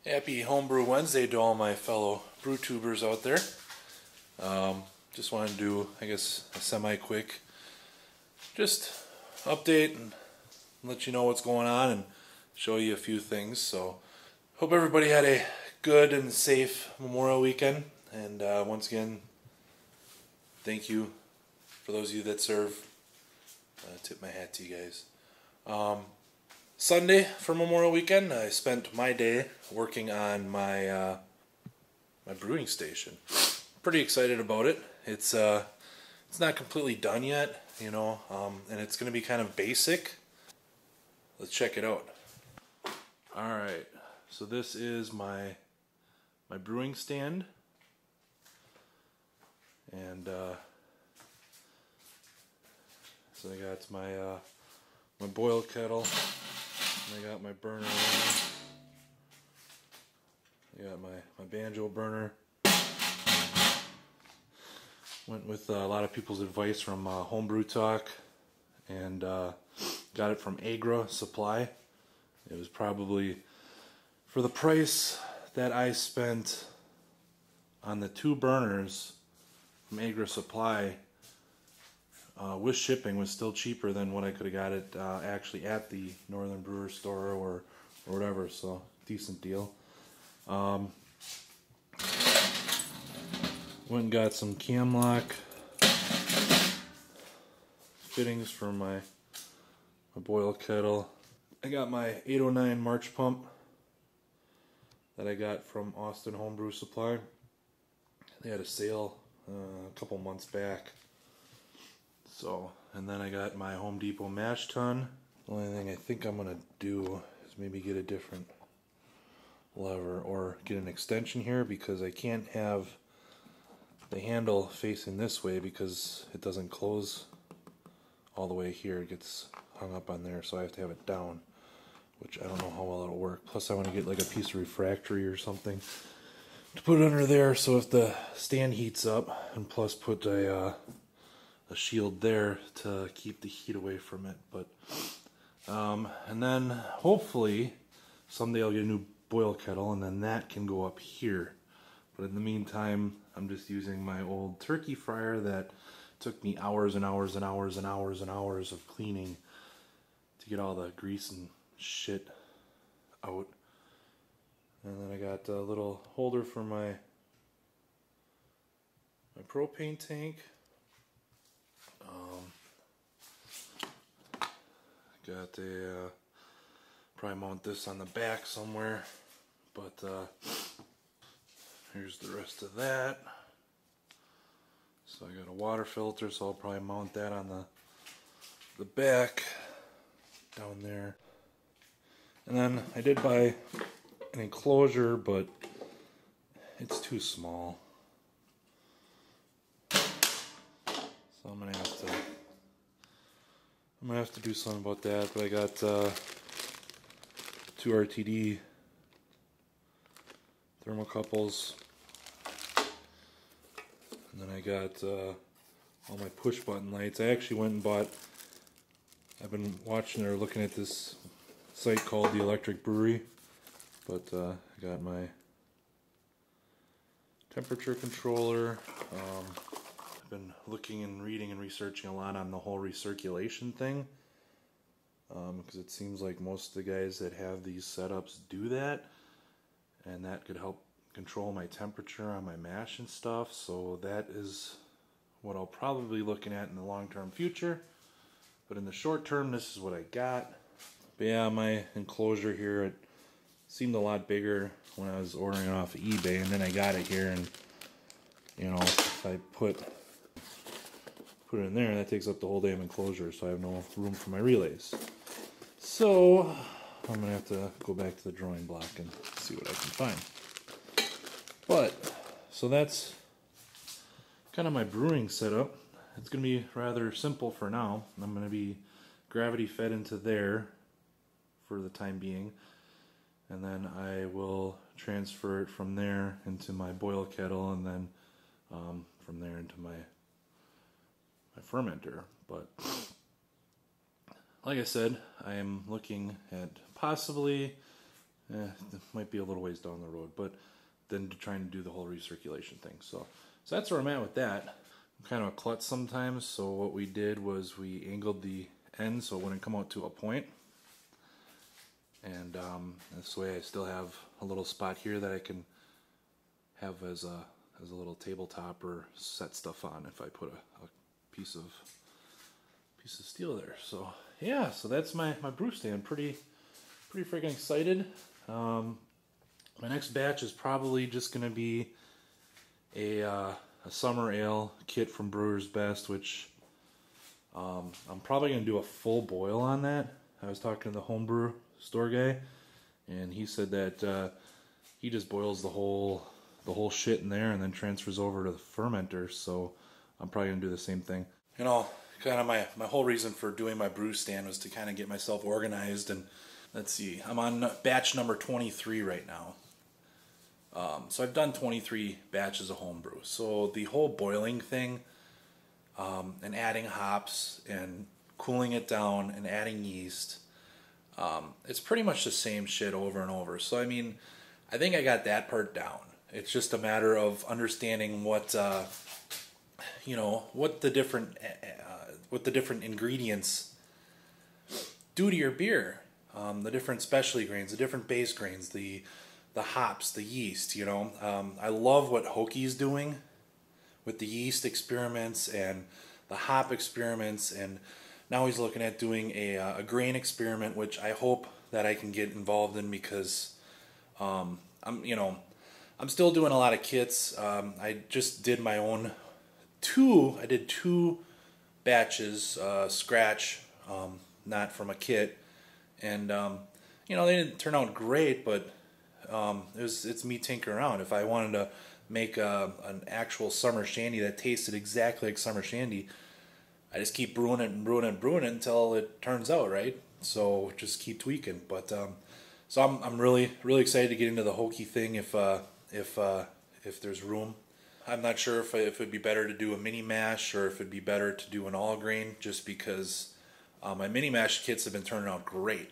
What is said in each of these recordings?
Happy Homebrew Wednesday to all my fellow brew tubers out there. Just wanted to do, I guess, a semi-quick just update and let you know what's going on and show you a few things. So hope everybody had a good and safe Memorial weekend, and once again, thank you for those of you that serve. Tip my hat to you guys. Sunday for Memorial Weekend, I spent my day working on my my brewing station. Pretty excited about it. It's not completely done yet, you know, and it's going to be kind of basic. Let's check it out. All right, so this is my brewing stand, and so I got my boil kettle. I got my burner. I got my banjo burner. Went with a lot of people's advice from Homebrew Talk, and got it from Agra Supply. It was probably, for the price that I spent on the 2 burners from Agra Supply, with shipping, was still cheaper than what I could have got it actually at the Northern Brewer store or whatever, so decent deal. Went and got some cam lock fittings for my boil kettle. I got my 809 March pump that I got from Austin Homebrew Supply. They had a sale a couple months back. So, and then I got my Home Depot mash tun. The only thing I think I'm gonna do is maybe get a different lever or get an extension here, because I can't have the handle facing this way because it doesn't close all the way here. It gets hung up on there, so I have to have it down, which I don't know how well it'll work. Plus I want to get like a piece of refractory or something to put it under there, so if the stand heats up, and plus put a shield there to keep the heat away from it. But and then hopefully someday I'll get a new boil kettle, and then that can go up here. But in the meantime, I'm just using my old turkey fryer that took me hours and hours and hours and hours and hours of cleaning to get all the grease and shit out. And then I got a little holder for my propane tank. Got a probably mount this on the back somewhere, but here's the rest of that. So I got a water filter, so I'll probably mount that on the back down there. And then I did buy an enclosure, but it's too small, so I'm gonna have to do something about that. But I got 2 RTD thermocouples, and then I got all my push button lights. I actually went and bought, I've been watching or looking at this site called the Electric Brewery, but I got my temperature controller. I've been looking and reading and researching a lot on the whole recirculation thing, because it seems like most of the guys that have these setups do that, and that could help control my temperature on my mash and stuff. So that is what I'll probably be looking at in the long-term future. But in the short term, this is what I got. But yeah, my enclosure here, it seemed a lot bigger when I was ordering it off of eBay, and then I got it here, and you know, if I put it in there, that takes up the whole damn enclosure, so I have no room for my relays. So I'm gonna have to go back to the drawing block and see what I can find. But so that's kind of my brewing setup. It's gonna be rather simple for now. I'm gonna be gravity fed into there for the time being, and then I will transfer it from there into my boil kettle, and then from there into my fermenter. But like I said, I am looking at possibly, it might be a little ways down the road, but then trying to do the whole recirculation thing. So that's where I'm at with that. I'm kind of a klutz sometimes, so what we did was we angled the end so it wouldn't come out to a point. And this way I still have a little spot here that I can have as a little tabletop or set stuff on if I put a piece of steel there. So yeah, so that's my brew stand. Pretty freaking excited. My next batch is probably just gonna be a summer ale kit from Brewer's Best, which I'm probably gonna do a full boil on that. I was talking to the homebrew store guy, and he said that he just boils the whole shit in there and then transfers over to the fermenter. So I'm probably gonna do the same thing. You know, kind of my whole reason for doing my brew stand was to kind of get myself organized. And let's see, I'm on batch number 23 right now. So I've done 23 batches of homebrew. So the whole boiling thing, and adding hops and cooling it down and adding yeast, it's pretty much the same shit over and over. So I mean, I think I got that part down. It's just a matter of understanding what what the different ingredients do to your beer, the different specialty grains, the different base grains, the hops, the yeast. I love what Hoki's doing with the yeast experiments and the hop experiments, and now he's looking at doing a grain experiment, which I hope that I can get involved in, because I'm still doing a lot of kits. I just did my own I did two batches, scratch, not from a kit, and they didn't turn out great, but it's me tinkering around. If I wanted to make an actual summer shandy that tasted exactly like summer shandy, I just keep brewing it and brewing it and brewing it until it turns out right. So just keep tweaking. But so I'm really excited to get into the Hokie thing if there's room. I'm not sure if it'd be better to do a mini mash or if it'd be better to do an all grain, just because my mini mash kits have been turning out great.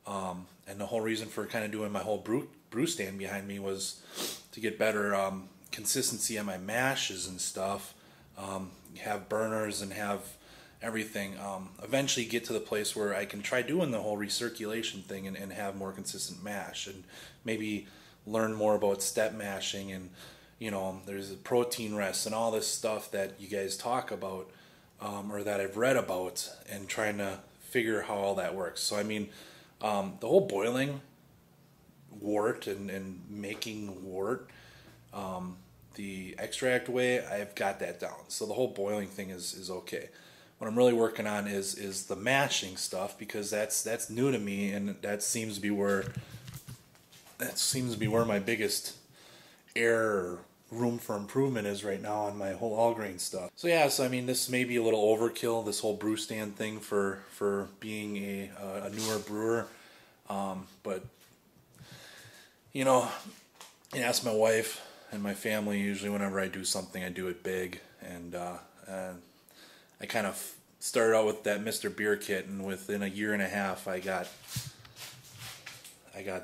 And the whole reason for kind of doing my whole brew stand behind me was to get better consistency on my mashes and stuff. Have burners and have everything. Eventually get to the place where I can try doing the whole recirculation thing and have more consistent mash, and maybe learn more about step mashing, and there's a protein rest and all this stuff that you guys talk about, or that I've read about, and trying to figure how all that works. So I mean, the whole boiling wort and making wort, the extract way, I've got that down. So the whole boiling thing is okay. What I'm really working on is the mashing stuff, because that's new to me, and that seems to be where my biggest error, room for improvement is right now on my whole all grain stuff. So yeah, so I mean, this may be a little overkill, this whole brew stand thing for being a newer brewer, but I ask my wife and my family. Usually whenever I do something, I do it big, and I kind of started out with that Mr. Beer kit, and within a year and a half I got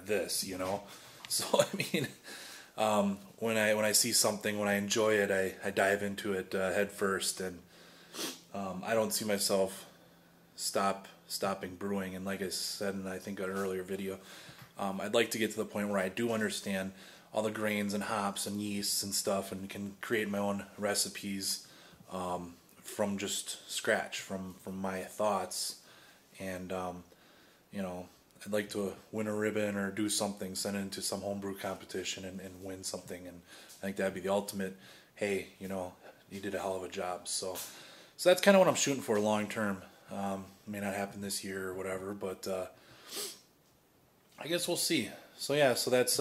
this, So I mean, when I see something, when I enjoy it, I dive into it head first, and I don't see myself stopping brewing. And like I said, in I think an earlier video, I'd like to get to the point where I do understand all the grains and hops and yeasts and stuff, and can create my own recipes from just scratch, from my thoughts. And I'd like to win a ribbon or do something, send it into some homebrew competition and win something. And I think that'd be the ultimate, hey, you did a hell of a job. So that's kind of what I'm shooting for long term. May not happen this year or whatever, but I guess we'll see. So yeah, so that's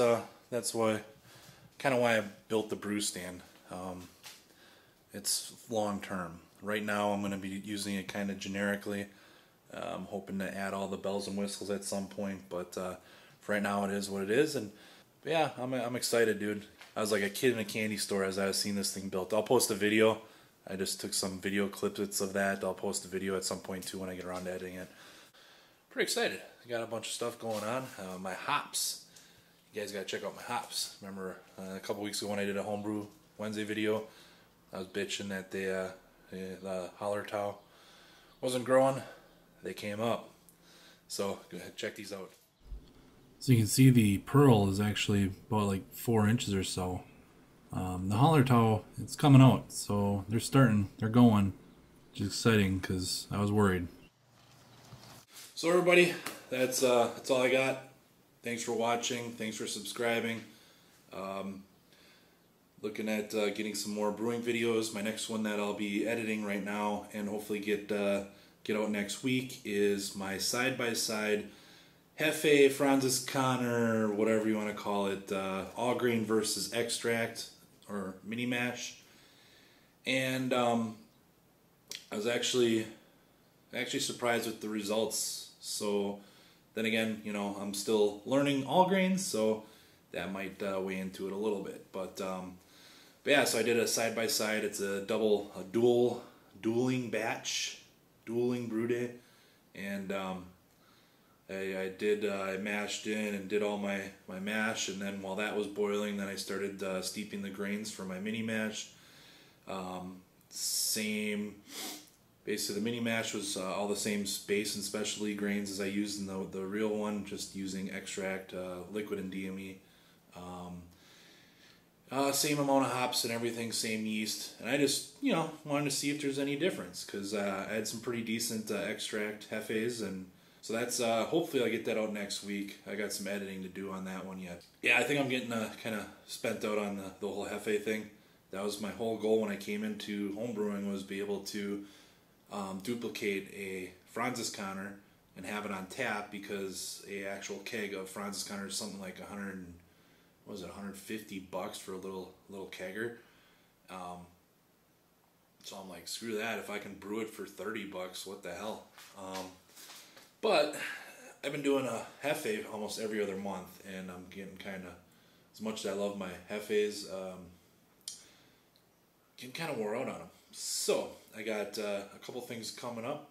why I built the brew stand. It's long term. Right now I'm going to be using it kind of generically. Hoping to add all the bells and whistles at some point, but for right now it is what it is. And But yeah, I'm excited, dude. I was like a kid in a candy store as I was seeing this thing built. I'll post a video. I just took some video clips of that. I'll post a video at some point too when I get around to editing it. Pretty excited. I got a bunch of stuff going on. My hops. You guys gotta check out my hops. Remember a couple weeks ago when I did a Homebrew Wednesday video, I was bitching that the Hallertau wasn't growing. They came up. So go ahead, check these out. So you can see the pearl is actually about like 4 inches or so. The Hallertau, it's coming out, so they're going, which is exciting because I was worried. So everybody, that's all I got. Thanks for watching. Thanks for subscribing. Looking at getting some more brewing videos. My next one that I'll be editing right now and hopefully get out next week is my side-by-side Hefe, Franziskaner, whatever you want to call it, all grain versus extract or mini mash. And I was actually surprised with the results. So then again, you know, I'm still learning all grains, so that might weigh into it a little bit. But yeah, so I did a side-by-side. It's a dueling brew day, and I mashed in and did all my mash, and then while that was boiling, then I started steeping the grains for my mini mash. Basically the mini mash was all the same base and specialty grains as I used in the real one, just using extract, liquid and DME. Same amount of hops and everything, same yeast, and I just, you know, wanted to see if there's any difference, because I had some pretty decent extract Hefes, and so that's, hopefully I'll get that out next week. I got some editing to do on that one yet. Yeah, I think I'm getting kind of spent out on the whole Hefe thing. That was my whole goal when I came into homebrewing, was be able to duplicate a Franziskaner and have it on tap, because a actual keg of Franziskaner is something like $150 for a little kegger. So I'm like, screw that. If I can brew it for $30, what the hell? But I've been doing a Hefe almost every other month, and I'm getting kind of, as much as I love my Hefes, getting kind of wore out on them. So I got a couple things coming up.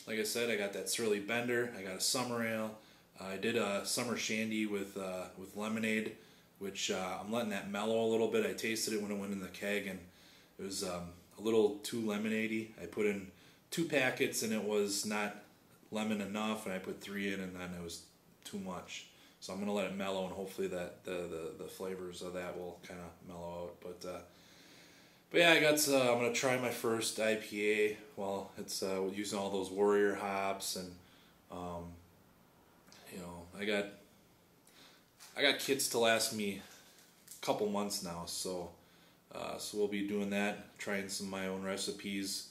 Like I said, I got that Surly Bender. I got a summer ale. I did a summer shandy with lemonade, which I'm letting that mellow a little bit. I tasted it when it went in the keg, and it was a little too lemonade-y. I put in 2 packets, and it was not lemon enough, and I put 3 in, and then it was too much. So I'm going to let it mellow, and hopefully that the flavors of that will kind of mellow out. But yeah, I'm going to try my first IPA. Well, it's using all those Warrior hops, and you know, I got kits to last me a couple months now, so we'll be doing that, trying some of my own recipes.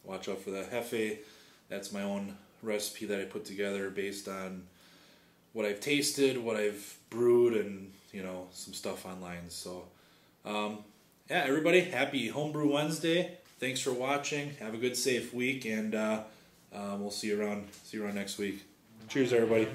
Watch out for the Hefe. That's my own recipe that I put together based on what I've tasted, what I've brewed, and, you know, some stuff online. So yeah, everybody, happy Homebrew Wednesday. Thanks for watching. Have a good, safe week, and we'll see you around next week. Cheers, everybody.